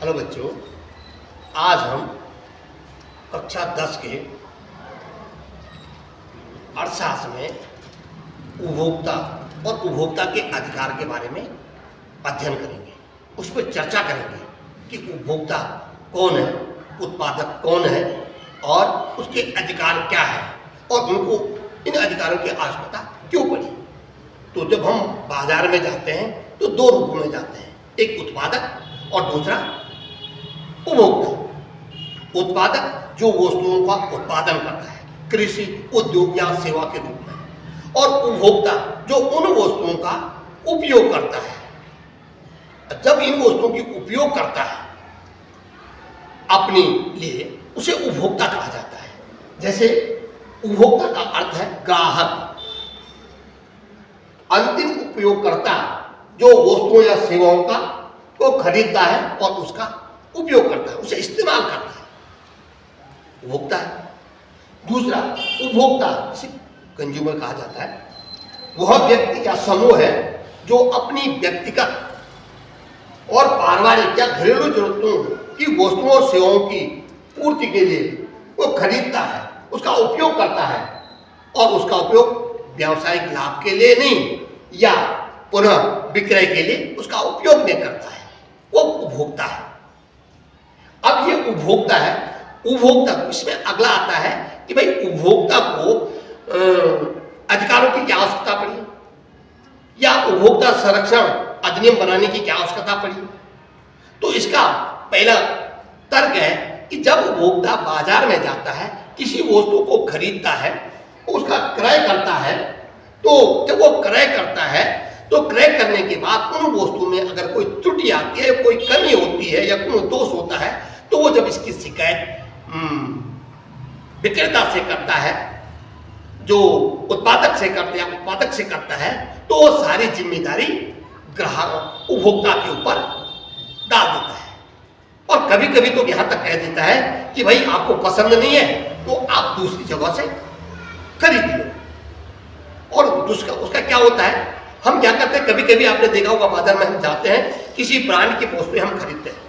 Hello बच्चों, आज हम कक्षा 10 के अर्थशास्त्र में उपभोक्ता और उपभोक्ता के अधिकार के बारे में अध्ययन करेंगे। उस पर चर्चा करेंगे कि उपभोक्ता कौन है, उत्पादक कौन है और उसके अधिकार क्या है और उनको इन अधिकारों की आवश्यकता क्यों पड़ी। तो जब हम बाजार में जाते हैं तो दो रूपों में जाते हैं, एक उत्पादक और दूसरा उपभोक्ता। उत्पादक जो वस्तुओं का उत्पादन करता है कृषि, उद्योग या सेवा के रूप में, और उपभोक्ता जो उन वस्तुओं का उपयोग करता है। जब इन वस्तुओं की उपयोग करता है अपने लिए, उसे उपभोक्ता कहा जाता है। जैसे उपभोक्ता का अर्थ है ग्राहक, अंतिम उपयोगकर्ता जो वस्तुओं या सेवाओं का को खरीदता है और उसका उपयोग करता है, उसे इस्तेमाल करता है, उपभोक्ता है। दूसरा उपभोक्ता कंज्यूमर कहा जाता है, वह व्यक्ति या समूह है जो अपनी व्यक्तिगत और पारिवारिक या घरेलू जरूरतों की वस्तुओं और सेवाओं की पूर्ति के लिए वो खरीदता है, उसका उपयोग करता है और उसका उपयोग व्यावसायिक लाभ के लिए नहीं या पुनः विक्रय के लिए उसका उपयोग नहीं करता है, वो उपभोक्ता है। अब ये उपभोक्ता है, उपभोक्ता इसमें अगला आता है कि भाई उपभोक्ता को अधिकारों की क्या आवश्यकता पड़ी या उपभोक्ता संरक्षण अधिनियम बनाने की क्या आवश्यकता पड़ी। तो इसका पहला तर्क है कि जब उपभोक्ता बाजार में जाता है, किसी वस्तु को खरीदता है, उसका क्रय करता है, तो जब वो क्रय करता है तो क्रय करने के बाद उन वस्तु में अगर कोई त्रुटि आती है, कोई कमी होती है या कोई दोष होता है, तो वो जब इसकी शिकायत विक्रेता से करता है, जो उत्पादक से करता है, उत्पादक से करता है, तो वो सारी जिम्मेदारी ग्राहक उपभोक्ता के ऊपर डाल देता है। और कभी कभी तो यहां तक कह देता है कि भाई आपको पसंद नहीं है तो आप दूसरी जगह से खरीद लो। और उसका क्या होता है, हम क्या करते हैं, कभी कभी आपने देखा होगा बाजार में हम जाते हैं, किसी ब्रांड की वस्तुएं हम खरीदते हैं,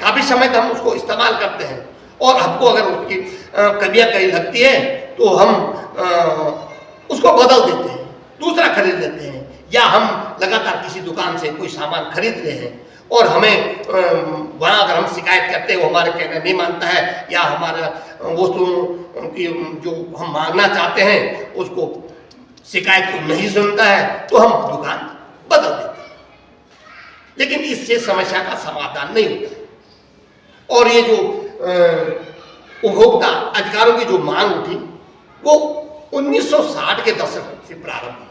काफी समय तक हम उसको इस्तेमाल करते हैं और हमको अगर उसकी कमियां कहीं लगती है तो हम उसको बदल देते हैं, दूसरा खरीद लेते हैं। या हम लगातार किसी दुकान से कोई सामान खरीद रहे हैं और हमें वहाँ अगर हम शिकायत करते हैं, वो हमारे कहना नहीं मानता है या हमारा वस्तुओं की जो हम मांगना चाहते हैं उसको शिकायत को नहीं सुनता है, तो हम दुकान बदल देते हैं। लेकिन इससे समस्या का समाधान नहीं होता है। और ये जो उपभोक्ता अधिकारों की जो मांग उठी वो 1960 के दशक से प्रारंभ हुई।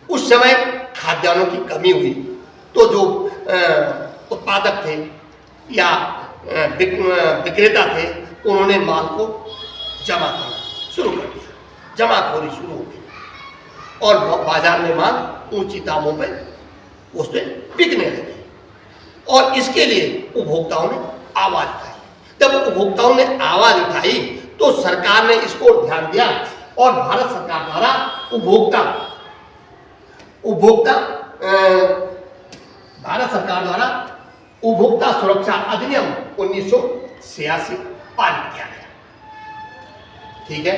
उस समय खाद्यान्नों की कमी हुई तो जो उत्पादक थे या विक्रेता थे, उन्होंने माल को जमा करना शुरू कर दिया, जमाखोरी शुरू हो गई और बाजार में माल ऊंची दामों पर उससे बिकने लगी। और इसके लिए उपभोक्ताओं ने आवाज उठाई। जब उपभोक्ताओं ने आवाज उठाई तो सरकार ने इसको ध्यान दिया और भारत सरकार द्वारा उपभोक्ता सुरक्षा अधिनियम 1986 पारित किया गया। ठीक है,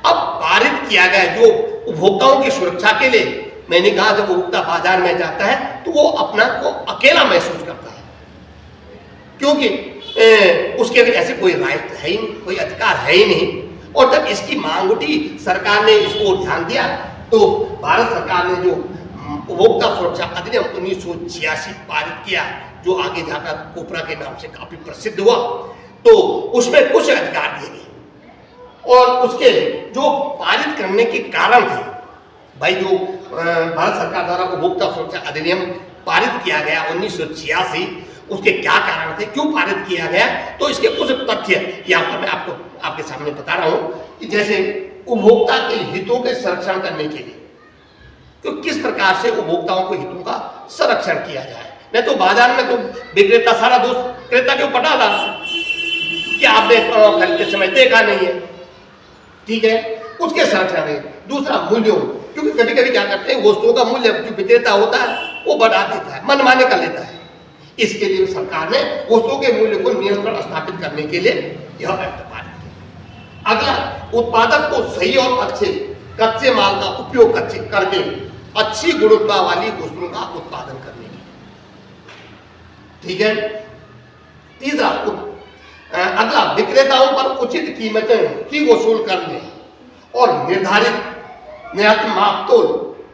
अब पारित किया गया जो उपभोक्ताओं की सुरक्षा के लिए, मैंने कहा जब उपभोक्ता बाजार में जाता है तो वो अपना को अकेला महसूस करता है, क्योंकि उसके भी ऐसे कोई राइट है ही नहीं, कोई अधिकार है ही नहीं। और जब इसकी मांग उठी, सरकार ने इसको ध्यान दिया, तो भारत सरकार ने जो उपभोक्ता सुरक्षा अधिनियम 1986 पारित किया, जो आगे जाकर कोपरा के नाम से काफी प्रसिद्ध हुआ, तो उसमें कुछ अधिकार दिए गए। और उसके जो पारित करने के कारण थे, भाई जो भारत सरकार द्वारा उपभोक्ता सुरक्षा अधिनियम पारित किया गया 1986, उसके क्या कारण थे, क्यों पारित किया गया, तो इसके कुछ तथ्य यहाँ पर मैं आपके सामने बता रहा हूँ कि जैसे उपभोक्ता के हितों के संरक्षण करने के लिए, तो किस प्रकार से उपभोक्ताओं के हितों का संरक्षण किया जाए। नहीं तो बाजार में तो विक्रेता सारा दोष क्रेता के ऊपर डाला कि आपने खरीदते समय देखा नहीं है, ठीक है, उसके संरक्षण में। दूसरा मूल्यों, क्योंकि कभी कभी क्या करते हैं, वस्तुओं का मूल्य जो विक्रेता होता है वो बढ़ा देता है, मनमाने कर लेता है, इसके लिए सरकार ने वस्तुओं के मूल्य को नियंत्रण स्थापित करने के लिए यह एक्ट पारित किया। अगला, उत्पादक को सही और अच्छे कच्चे माल का उपयोग करके अच्छी गुणवत्ता वाली वस्तुओं का उत्पादन करने के लिए। ठीक है। तीसरा, अगला, विक्रेताओं पर उचित कीमतें की वसूल करने और निर्धारित मापतोल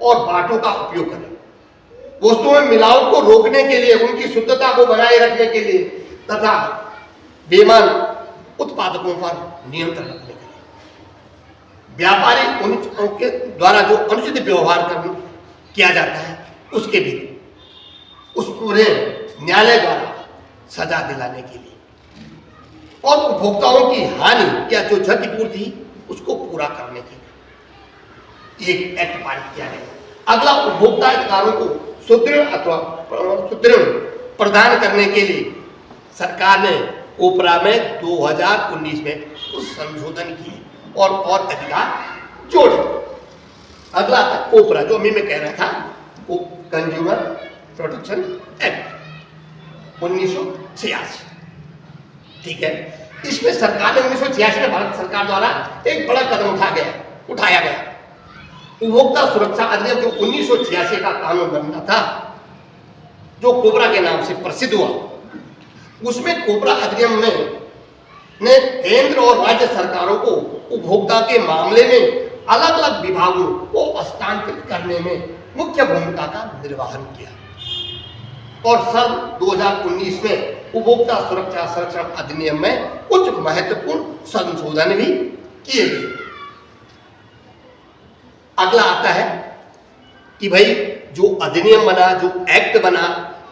और बाटों का उपयोग करें। वस्तुओं में मिलावट को रोकने के लिए, उनकी शुद्धता को बनाए रखने के लिए तथा बेईमान उत्पादकों पर नियंत्रण रखने के लिए। व्यापारी उनके द्वारा जो अनुचित व्यवहार किया जाता है उसके भी उस पूरे न्यायालय द्वारा सजा दिलाने के लिए और उपभोक्ताओं की हानि या जो क्षतिपूर्ति उसको पूरा करने के लिए एक एक्ट पारित किया गया। अगला, उपभोक्ता अधिकारों को सुदृढ़ प्रदान करने के लिए सरकार ने ओपरा में 2019 में कुछ संशोधन किए और अधिकार जोड़े। अगला था ओपरा, जो अभी मैं कह रहा था, वो कंज्यूमर प्रोटेक्शन एक्ट 1986। ठीक है। इसमें सरकार ने 1986 में भारत सरकार द्वारा एक बड़ा कदम उठाया गया। उपभोक्ता सुरक्षा अधिनियम जो 1986 का कानून बनना था, जो कोबरा के नाम से प्रसिद्ध हुआ, उसमें कोबरा अधिनियम ने केंद्र और राज्य सरकारों को उपभोक्ता के मामले में अलग अलग विभागों को हस्तांतरित करने में मुख्य भूमिका का निर्वहन किया और सन 2019 में उपभोक्ता सुरक्षा संरक्षण अधिनियम में कुछ महत्वपूर्ण संशोधन भी किए गए। अगला आता है कि भाई जो अधिनियम बना, जो एक्ट बना,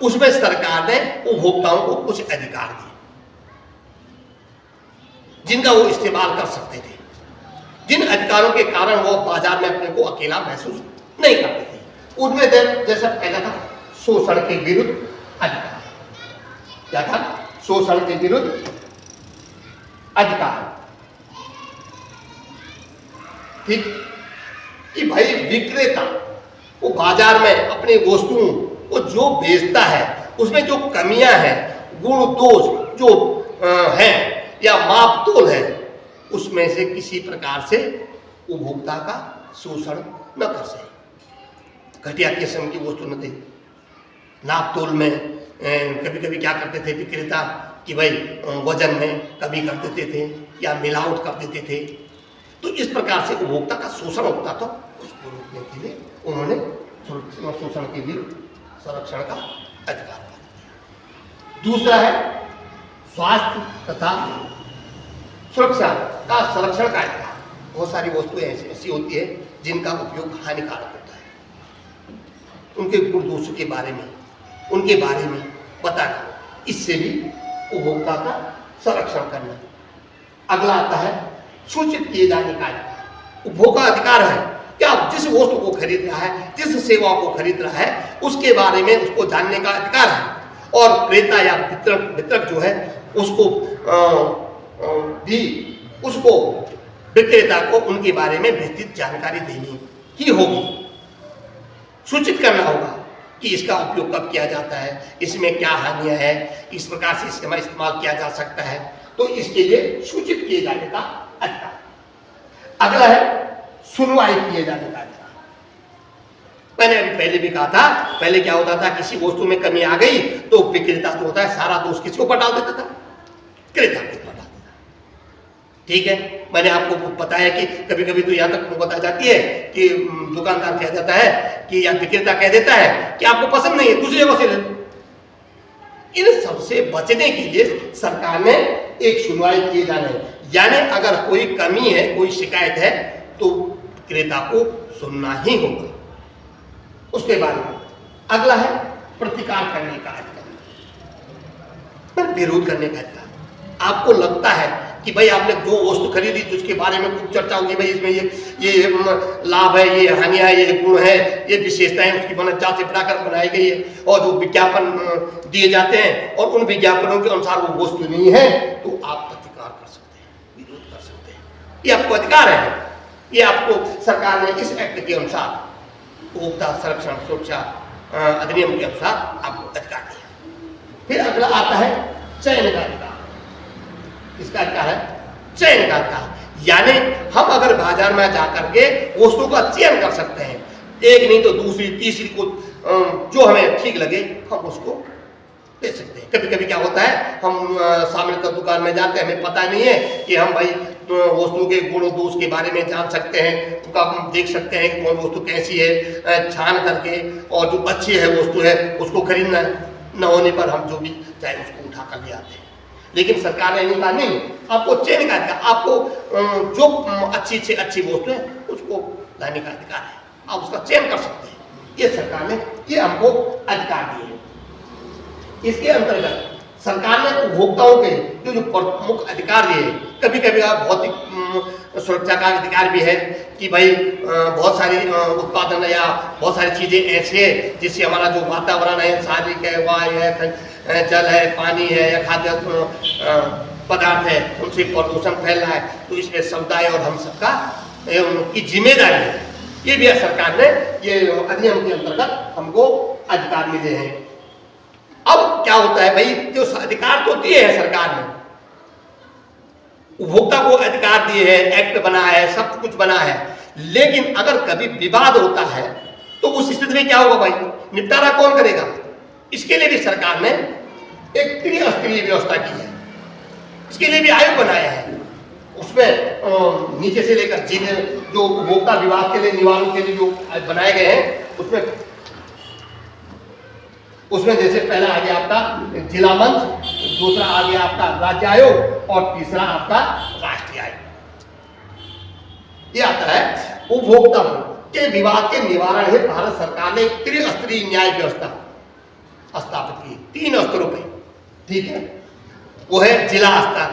उसमें सरकार ने उपभोक्ताओं को कुछ अधिकार दिए जिनका वो इस्तेमाल कर सकते थे, जिन अधिकारों के कारण वो बाजार में अपने को अकेला महसूस नहीं करते थे। उनमें जैसा पहला था शोषण के विरुद्ध अधिकार। क्या था? शोषण के विरुद्ध अधिकार। ठीक, कि भाई विक्रेता वो बाजार में अपनी वस्तुओं को जो बेचता है उसमें जो कमियां हैं, गुण दोष जो हैं या मापतोल है, उसमें से किसी प्रकार से उपभोक्ता का शोषण न कर सके। घटिया किस्म की वस्तु न दे। नापतोल में कभी कभी क्या करते थे विक्रेता कि भाई वजन में कमी कर देते थे या मिलावट कर देते थे। तो इस प्रकार से उपभोक्ता का शोषण होता था, उसको रोकने के लिए उन्होंने शोषण के विरुद्ध संरक्षण का अधिकार दिया। दूसरा है स्वास्थ्य तथा सुरक्षा का संरक्षण का अधिकार। बहुत सारी वस्तुएं ऐसी होती है जिनका उपयोग हानिकारक होता है, उनके गुण दोषों के बारे में, उनके बारे में बताना, इससे भी उपभोक्ता का संरक्षण करना। अगला आता है सूचित किए जाने का अधिकार। उपभोक्ता अधिकार है कि आप जिस वस्तु को खरीद रहा है, जिस सेवा को खरीद रहा है, उसके बारे में उसको जानने का अधिकार है और क्रेता या वितरक जो है उसको भी उसको विक्रेता को उनके बारे में विस्तृत जानकारी देनी ही होगी। सूचित करना होगा कि इसका उपयोग कब किया जाता है, इसमें क्या हानियां हैं, इस प्रकार से इसका इस्तेमाल किया जा सकता है, तो इसके लिए सूचित किए जाने का अधिकार। अगला है सुनवाई किए जाने का अधिकार। मैंने अभी पहले भी कहा था, पहले क्या होता था, किसी वस्तु में कमी आ गई तो विक्रेता जो होता है सारा दोष किसको पटा देता था? क्रेता को पटा देता। ठीक है, मैंने आपको बताया कि कभी कभी तो यहाँ तक बता जाती है कि दुकानदार कह देता है कि या विक्रेता कह देता है कि आपको पसंद नहीं है, दूसरी जगह से ले लो। इन सबसे बचने के लिए सरकार ने एक सुनवाई किए जाने, यानी अगर कोई कमी है, कोई शिकायत है तो क्रेता को सुनना ही होगा। उसके बाद अगला है प्रतिकार करने का अधिकार, विरोध करने का अधिकार। आपको लगता है कि भाई आपने जो वस्तु खरीदी तो उसके बारे में खूब चर्चा होगी, भाई इसमें ये लाभ है, ये हानियां है, ये गुण है, ये विशेषताएं उसकी जांच से बढ़ाकर बनाई गई है, और जो विज्ञापन दिए जाते हैं और उन विज्ञापनों के अनुसार वो वस्तु नहीं है तो आप प्रतिकार कर सकते हैं, विरोध कर सकते हैं। ये आपको अधिकार है। ये आपको सरकार ने इस एक्ट के अनुसार, उपभोक्ता संरक्षण सुरक्षा अधिनियम के अनुसार आपको अधिकार दिया। अगला आता है चयन का अधिकार। इसका अधिकार है चयन का अधिकार, यानी हम अगर बाजार में जाकर के वस्तु का चयन कर सकते हैं, एक नहीं तो दूसरी तीसरी को जो हमें ठीक लगे हम उसको ले सकते हैं। कभी कभी क्या होता है, हम सामने का दुकान में जाते हैं, हमें पता नहीं है कि हम भाई वस्तु के गुण दोष के बारे में जान सकते हैं, उनका हम देख सकते हैं कि कौन वस्तु कैसी है, छान करके, और जो अच्छी है वस्तु है उसको खरीदना न होने पर हम जो भी चाहे उसको उठा कर ले आते हैं। लेकिन सरकार ने कहा नहीं, आपको चयन का अधिकार, आपको जो अच्छी से अच्छी वस्तु है उसको लाने का अधिकार है, आप उसका चयन कर सकते हैं। ये सरकार ने ये हमको अधिकार दिए। इसके अंतर्गत सरकार ने उपभोक्ताओं के जो प्रमुख अधिकार दिए, कभी कभी भौतिक सुरक्षा का अधिकार भी है कि भाई बहुत सारी उत्पादन या बहुत सारी चीज़ें ऐसी है जिससे हमारा जो वातावरण है, शारीरिक है, वायु है, जल है, पानी है या खाद्य पदार्थ है, उनसे प्रदूषण फैल रहा है, तो इसमें समुदाय और हम सबका उनकी जिम्मेदारी है। ये भी सरकार ने ये अधिनियम के अंतर्गत हमको अधिकार मिले हैं। अब क्या होता है भाई, जो अधिकार तो दिए हैं सरकार ने, उपभोक्ता को अधिकार दिए हैं, एक्ट बना है, सब कुछ बना है, लेकिन अगर कभी विवाद होता है तो उस स्थिति में क्या होगा भाई, निपटारा कौन करेगा? इसके लिए भी सरकार ने एक त्रिस्तरीय व्यवस्था की है, इसके लिए भी आयोग बनाया है। उसमें नीचे से लेकर जिले जो उपभोक्ता विवाद के लिए निवारण के लिए जो बनाए गए हैं, उसमें जैसे पहला आ गया आपका जिला मंच, दूसरा आ गया आपका राज्य आयोग और तीसरा आपका राष्ट्रीय आयोग। ये आता है उपभोक्ता के विवाद के निवारण हेतु भारत सरकार ने एक त्रिस्तरीय न्याय व्यवस्था स्थापित की, 3 स्तरों पे, ठीक है। वो है जिला स्तर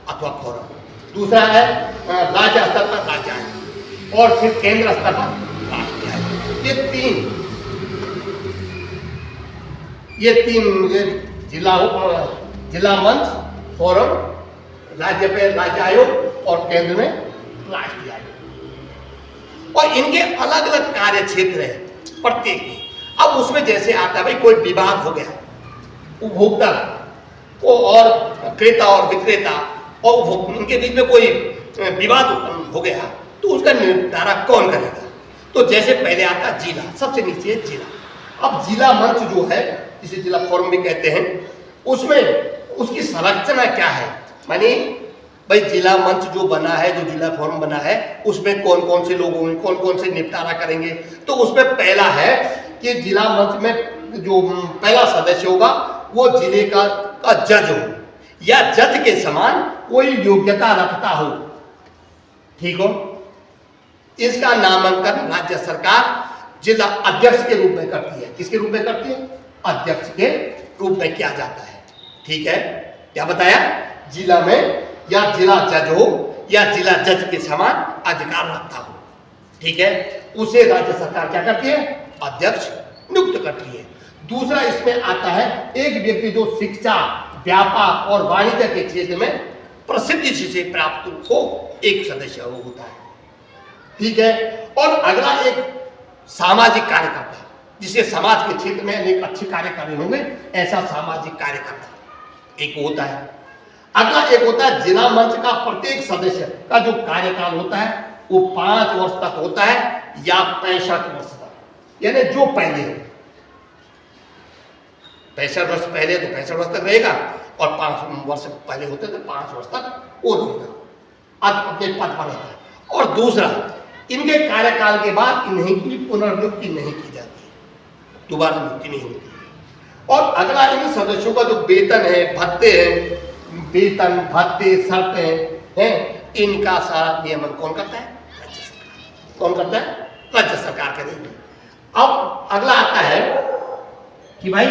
अथवा फोरम, दूसरा है राज्य स्तर पर राज्य आयोग और फिर केंद्र स्तर पर राष्ट्रीय आयोग। ये तीन जिला मंच, फोरम, राज्य पे राज्य आयोग और केंद्र में राष्ट्रीय आयोग, और इनके अलग अलग कार्य क्षेत्र है प्रत्येक की। अब उसमें जैसे आता है भाई कोई विवाद हो गया उपभोक्ता को और क्रेता और विक्रेता और इनके बीच में कोई विवाद हो गया तो उसका निपटारा कौन करेगा? तो जैसे पहले आता जिला, सबसे नीचे जिला। अब जिला मंच जो है, जिसे जिला फोरम भी कहते हैं, उसमें उसकी संरचना क्या है, मानी भाई जिला मंच जो बना है, जो जिला फोरम बना है, उसमें कौन कौन से लोग होंगे, कौन कौन से निपटारा करेंगे। तो उसमें पहला है कि जिला मंच में जो पहला सदस्य होगा वो जिले का जज हो या जज के समान कोई योग्यता रखता हो, ठीक हो। इसका नामांकन राज्य सरकार जिला अध्यक्ष के रूप में करती है। किसके रूप में करती है? अध्यक्ष के रूप में किया जाता है, ठीक है। क्या बताया? जिला में या जिला जज हो या जिला जज के समान अधिकार रखता हो, ठीक है। उसे राज्य सरकार क्या करती है? अध्यक्ष नियुक्त करती है। दूसरा इसमें आता है एक व्यक्ति जो शिक्षा, व्यापार और वाणिज्य के क्षेत्र में प्रसिद्धि से प्राप्त हो, एक सदस्य वो होता है, ठीक है। और अगला एक सामाजिक कार्यकर्ता, जिसे समाज के क्षेत्र में अनेक अच्छे कार्य करने होंगे, ऐसा सामाजिक कार्यकर्ता एक होता है। अगला एक होता है जिला मंच का प्रत्येक सदस्य का जो कार्यकाल होता है वो 5 वर्ष तक होता है या 65 वर्ष तक, यानी जो पहले हो 65 वर्ष पहले तो 65 वर्ष तक रहेगा और 5 वर्ष पहले होते तो 5 वर्ष तक वो रहेगा, अब अपने पद पर रहता है। और दूसरा, इनके कार्यकाल के बाद इन्हीं की पुनर्नियुक्ति नहीं की जाती, दोबारा नियुक्ति नहीं होती है। और अगला इन सदस्यों का जो वेतन है, भत्ते हैं, वेतन भत्ते शर्तें हैं, इनका सारा नियमन कौन करता है? राज्य सरकार। कौन करता है? राज्य सरकार करेगी। अब अगला आता है कि भाई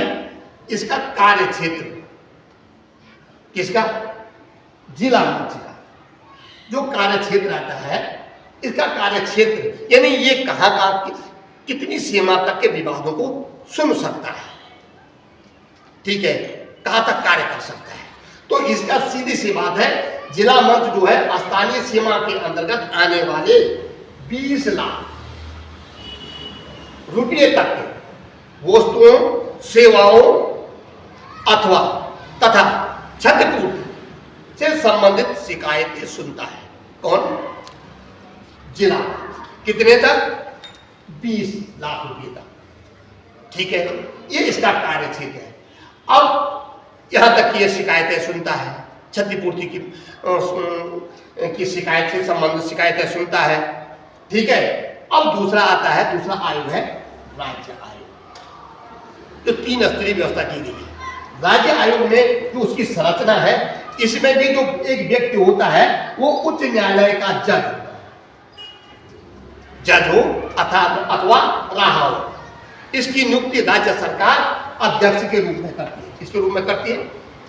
इसका कार्य क्षेत्र, किसका? जिला मंच का जो कार्य क्षेत्र आता है, इसका कार्य क्षेत्र यानी ये कहाँ का कितनी सीमा तक के विवादों को सुन सकता है, ठीक है, कहाँ तक कार्य कर सकता है। तो इसका सीधी सी बात है, जिला मंच जो है स्थानीय सीमा के अंतर्गत आने वाले 20 लाख रुपये तक के वस्तुओं, सेवाओं अथवा तथा क्षतिपूर्ति से संबंधित शिकायतें सुनता है। कौन? जिला। कितने तक? 20 लाख रुपए तक। ठीक है, ये इसका कार्य क्षेत्र है। अब यहां तक कि ये शिकायतें सुनता है, क्षतिपूर्ति की शिकायत से संबंधित शिकायतें सुनता है। ठीक है, अब दूसरा आता है, दूसरा आयोग है राज्य आयोग, जो 3 स्तरीय व्यवस्था की गई है। राज्य आयोग में जो उसकी संरचना है, इसमें भी जो एक व्यक्ति होता है वो उच्च न्यायालय का जज हो अथवा रहा हो। इसकी नियुक्ति राज्य सरकार अध्यक्ष के रूप में करती है। किसके रूप में करती है?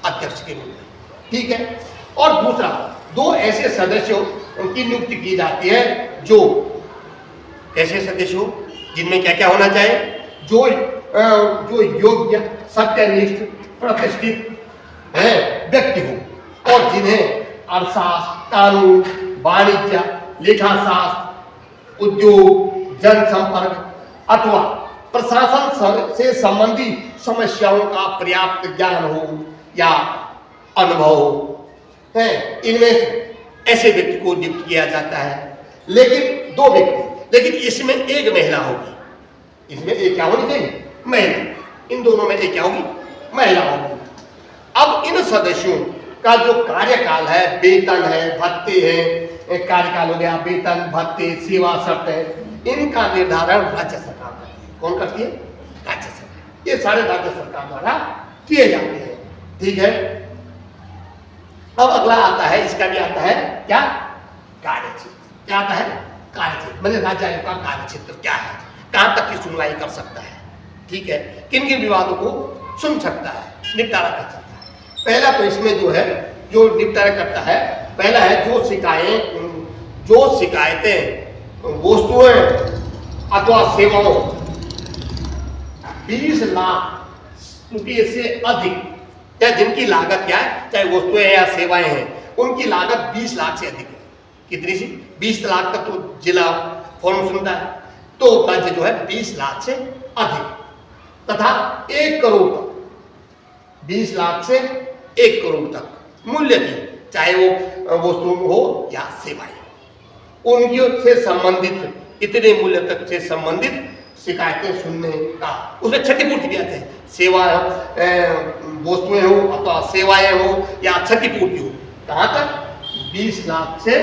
अध्यक्ष के रूप में। ठीक है, और दूसरा 2 ऐसे सदस्यों की नियुक्ति की जाती है जो ऐसे सदस्य हो जिनमें क्या क्या होना चाहिए? जो योग्य, सत्यनिष्ठ, प्रतिष्ठित है व्यक्ति हो और जिन्हें अर्थशास्त्र, कानून, वाणिज्य, लेखाशास्त्र, उद्योग, जनसंपर्क अथवा प्रशासन से संबंधित समस्याओं का पर्याप्त ज्ञान हो या अनुभव हो है। इनमें से ऐसे व्यक्ति को नियुक्त किया जाता है। लेकिन 2 व्यक्ति, लेकिन इसमें एक महिला होगी। इसमें एक क्या होनी चाहिए? महिला। इन दोनों में एक क्या होगी? महिला होगी। अब इन सदस्यों का जो कार्यकाल है, वेतन है, भत्ते हैं, कार्यकाल हो गया, वेतन, भत्ते, सेवा शर्त है, इनका निर्धारण राज्य सरकार करती है। कौन करती है? राज्य सरकार। ये सारे राज्य सरकार द्वारा किए जाते हैं। ठीक है, अब अगला आता है, इसका भी आता है क्या? कार्यक्षेत्र। क्या आता है? कार्यक्षेत्र। मैंने राज्य आयोग का कार्यक्षेत्र क्या है, कहां तक की सुनवाई कर सकता है। ठीक है, किन किन विवादों को सुन सकता है, निपटारा कर सकता है। पहला तो इसमें जो है, जो निपटारा करता है, पहला है जो शिकायतें वस्तुएं अथवा सेवाओं 20 लाख रुपये से अधिक, चाहे जिनकी लागत क्या है, चाहे वस्तुएं या सेवाएं हैं, उनकी लागत 20 लाख से अधिक है। कितनी सी? 20 लाख तक तो जिला फॉर्म सुनता है, तो राज्य जो है 20 लाख से अधिक तथा 1 करोड़ तक, 20 लाख से 1 करोड़ तक मूल्य की, चाहे वो वस्तु हो या सेवाएं, उनकी से संबंधित इतने मूल्य तक से संबंधित शिकायतें सुनने का, उसमें क्षतिपूर्ति भी आते हैं। सेवा वस्तुएं हो अथवा सेवाएं हो या क्षतिपूर्ति हो, कहां तक? 20 लाख से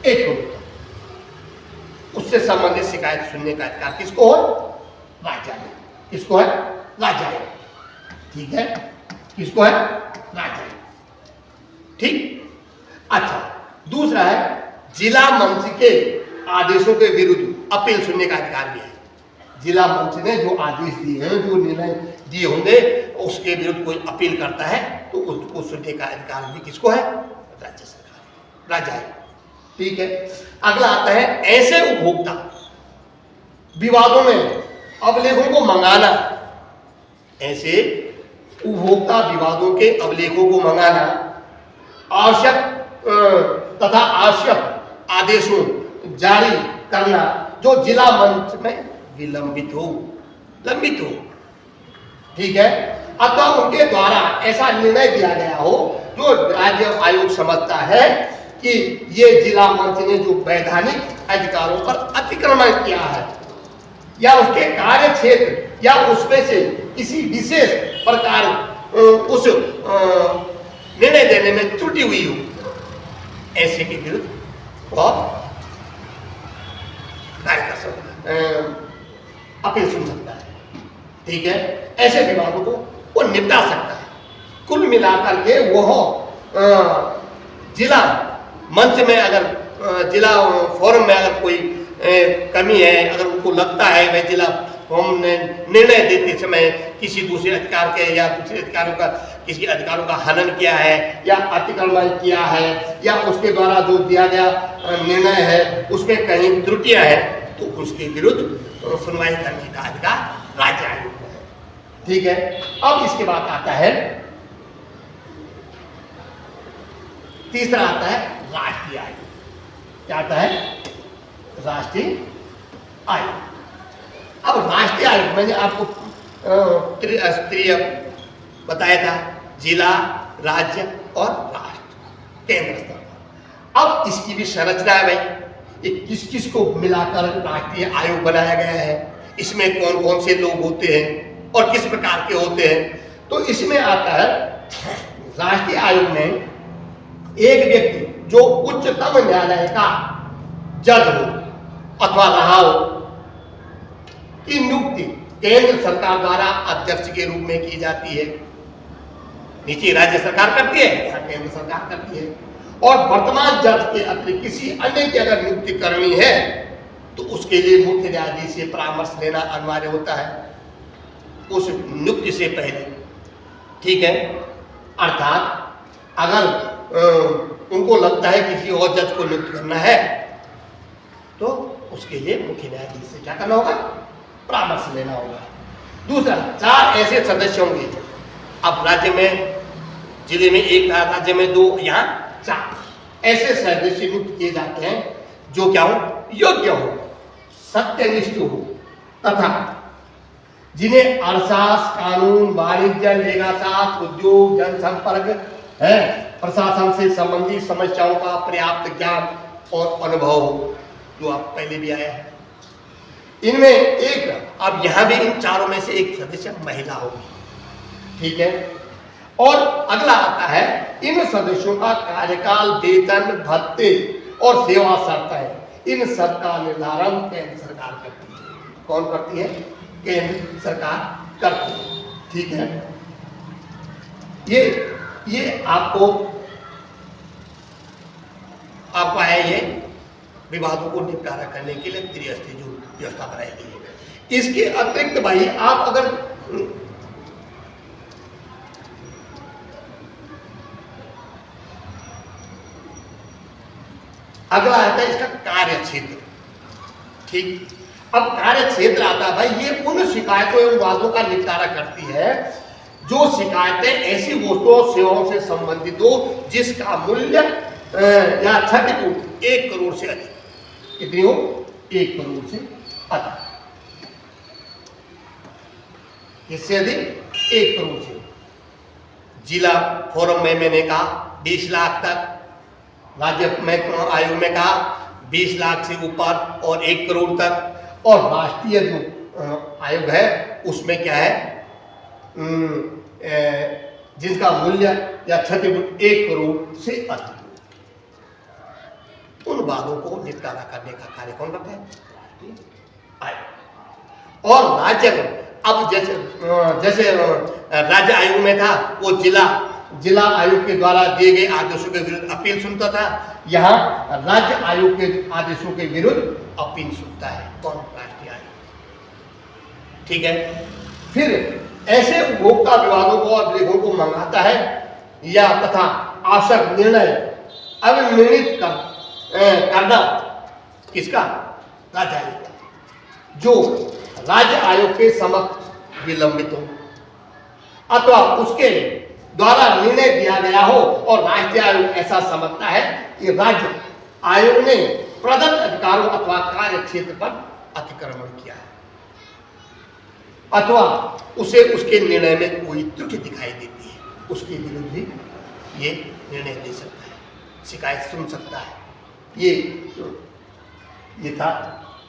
1 करोड़ तक। उससे संबंधित शिकायत सुनने का अधिकार किसको है? राज्य आयोग। किसको है? राज्य आयोग। ठीक है, किसको है? राज्य आयोग। ठीक। अच्छा, दूसरा है जिला मंच के आदेशों के विरुद्ध अपील सुनने का अधिकार भी है। जिला मंच ने जो आदेश दिए हैं, जो निर्णय दिए होंगे, उसके विरुद्ध कोई अपील करता है तो उसको सुनने का अधिकार भी किसको है? राज्य सरकार, राज्य आयोग। ठीक है, अगला आता है ऐसे उपभोक्ता विवादों में अभिलेखों को मंगाना। ऐसे उपभोक्ता विवादों के अभिलेखों को मंगाना, आवश्यक तथा आवश्यक आदेशों जारी करना जो जिला मंच में विलंबित हो, लंबित हो। ठीक है, अथवा उनके द्वारा ऐसा निर्णय दिया गया हो जो राज्य आयोग समझता है कि ये जिला मंच ने जो वैधानिक अधिकारों पर अतिक्रमण किया है या उसके कार्य क्षेत्र या उसमें से किसी विशेष प्रकार उस निर्णय देने में त्रुटि हुई हो, ऐसे के विरुद्ध वह कार्य कर सकता है, अपील सुन सकता है। ठीक है, ऐसे विवादों को वो निपटा सकता है। कुल मिलाकर के वह जिला मंच में अगर जिला फोरम में अगर कोई कमी है, अगर उनको लगता है वह जिला फोरम ने निर्णय देते समय किसी दूसरे अधिकार के या दूसरे अधिकारों का किसी अधिकारों का हनन किया है या अतिक्रमण किया है या उसके द्वारा जो दिया गया निर्णय है उसमें कहीं त्रुटियां हैं, तो उसके विरुद्ध सुनवाई करने का अधिकार राज्य आयोग को है। ठीक है, अब इसके बाद आता है तीसरा आता है राष्ट्रीय आयोग। क्या आता है? राष्ट्रीय आयोग। अब राष्ट्रीय आयोग मैंने आपको त्रिस्तरीय बताया था, जिला, राज्य और राष्ट्र, केंद्र स्तर पर। अब इसकी भी संरचना है भाई, ये किस किस को मिलाकर राष्ट्रीय आयोग बनाया गया है, इसमें कौन कौन से लोग होते हैं और किस प्रकार के होते हैं। तो इसमें आता है राष्ट्रीय आयोग में एक व्यक्ति जो उच्चतम न्यायालय का जज हो अथवा रहा हो की नियुक्ति केंद्र सरकार द्वारा अध्यक्ष के रूप में की जाती है। नीचे राज्य सरकार करती है, यहाँ केंद्र सरकार करती है। और वर्तमान जज के अतिरिक्त किसी अन्य की अगर नियुक्ति करनी है तो उसके लिए मुख्य न्यायाधीश से परामर्श लेना अनिवार्य होता है उस नियुक्ति से पहले, ठीक है। अर्थात अगर उनको लगता है किसी और जज को नियुक्त करना है तो उसके लिए मुख्य न्यायाधीश से क्या करना होगा, परामर्श लेना होगा। दूसरा, 4 ऐसे सदस्य होंगे। अब राज्य में, जिले में 1 था, राज्य में 2, यहाँ 4 ऐसे सदस्य नियुक्त किए जाते हैं जो क्या हो, योग्य हो, सत्यनिष्ठ हो तथा जिन्हें अर्थशास्त्र, कानून, वाणिज्य, लेखाशास्त्र, उद्योग, जनसंपर्क है, प्रशासन से संबंधित समस्याओं का पर्याप्त ज्ञान और अनुभव हो, जो आप पहले भी आया है। इनमें एक, अब यहां भी इन 4 में से एक सदस्य महिला होगी, ठीक है। और अगला आता है, इन सदस्यों का कार्यकाल, वेतन, भत्ते और सेवा शर्तें, इन सब का निर्धारण केंद्र सरकार करती है। कौन करती है, केंद्र सरकार करती है, ठीक है। ये आपको है, ये विवादों को निपटारा करने के लिए त्रिस्तरीय जो व्यवस्था बनाई गई है। इसके अतिरिक्त भाई आप अगर अगला आता है इसका कार्य क्षेत्र, ठीक। अब कार्य क्षेत्र आता है भाई, ये उन शिकायतों एवं वादों का निपटारा करती है जो शिकायतें ऐसी वस्तुओं और सेवाओं से संबंधित हो जिसका मूल्य या क्षतिपूर्ति 1 करोड़ से अधिक, कितनी हो, 1 करोड़ से अधिक, इससे अधिक 1 करोड़ से। जिला फोरम में मैंने कहा 20 लाख तक, राज्य में आयोग में कहा 20 लाख से ऊपर और 1 करोड़ तक, और राष्ट्रीय जो आयोग है उसमें क्या है, जिसका मूल्य या क्षतिपूर्ति 1 करोड़ से अधिक, उन वादों को निपटारा करने का कार्य कौन करता है, राष्ट्रीय आयोग। और राज्य, अब जैसे राज्य आयोग में था वो जिला आयोग के द्वारा दिए गए आदेशों के विरुद्ध अपील सुनता था, यहाँ राज्य आयोग के आदेशों के विरुद्ध अपील सुनता है कौन, राष्ट्रीय आयोग, ठीक है। फिर ऐसे उपभोक्ता विवादों को और लेखों को मंगाता है या तथा आवश्यक निर्णय अविनिर्णित करना किसका, राज्य आयोग का, जो राज्य आयोग के समक्ष विलंबित हो अथवा उसके द्वारा निर्णय दिया गया हो और राष्ट्रीय आयोग ऐसा समझता है कि राज्य आयोग ने प्रदत्त अधिकारों अथवा कार्य क्षेत्र पर अतिक्रमण किया है अथवा उसे उसके निर्णय में कोई त्रुटि दिखाई देती है, उसके विरुद्ध भी ये निर्णय दे सकता है, शिकायत सुन सकता है। ये था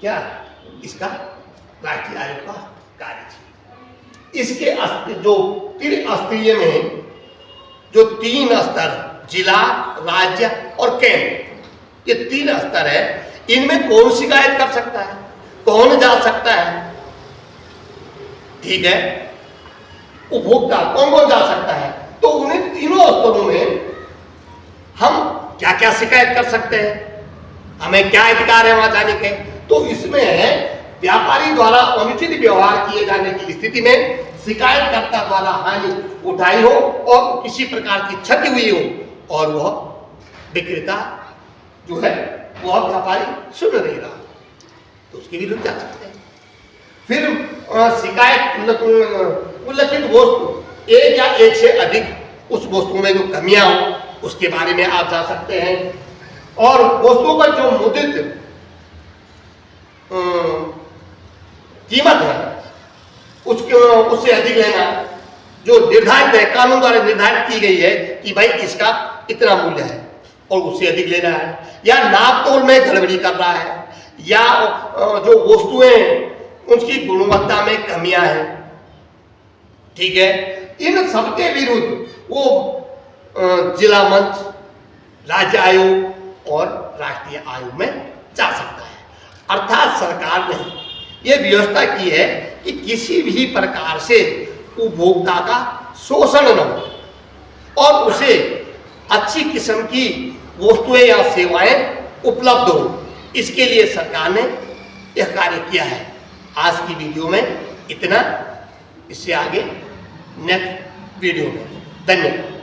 क्या, इसका राष्ट्रीय आयोग का कार्य है। इसके जो त्रिस्तरीय में जो 3 स्तर, जिला, राज्य और केंद्र, ये 3 स्तर है, इनमें कौन शिकायत कर सकता है, कौन जा सकता है, ठीक है। उपभोक्ता कौन कौन जा सकता है, तो उन्हें तीनों स्तरों में हम क्या क्या शिकायत कर सकते हैं, हमें क्या अधिकार है वहां जाने के। तो इसमें है व्यापारी द्वारा अनुचित व्यवहार किए जाने की स्थिति में शिकायतकर्ता द्वारा हानि उठाई हो और किसी प्रकार की क्षति हुई हो और वह विक्रेता जो है वह व्यापारी सुन नहीं रहा, तो उसके विरुद्ध जा सकते हैं। फिर शिकायत उल्लिखित वस्तु 1 या 1 से अधिक उस वस्तु में जो कमियां हो उसके बारे में आप जा सकते हैं, और वस्तुओं पर जो मुद्रित कीमत है उससे अधिक लेना, जो निर्धारित है, कानून द्वारा निर्धारित की गई है कि भाई इसका इतना मूल्य है और उससे अधिक लेना है, या नाप तोल में गड़बड़ी कर रहा है, या जो वस्तुएं उसकी गुणवत्ता में कमियां हैं, ठीक है, इन सबके विरुद्ध वो जिला मंच, राज्य आयोग और राष्ट्रीय आयोग में जा सकता है। अर्थात सरकार ने यह व्यवस्था की है कि किसी भी प्रकार से उपभोक्ता का शोषण न हो और उसे अच्छी किस्म की वस्तुएं या सेवाएं उपलब्ध हो, इसके लिए सरकार ने यह कार्य किया है। आज की वीडियो में इतना, इससे आगे नेक्स्ट वीडियो में। धन्यवाद।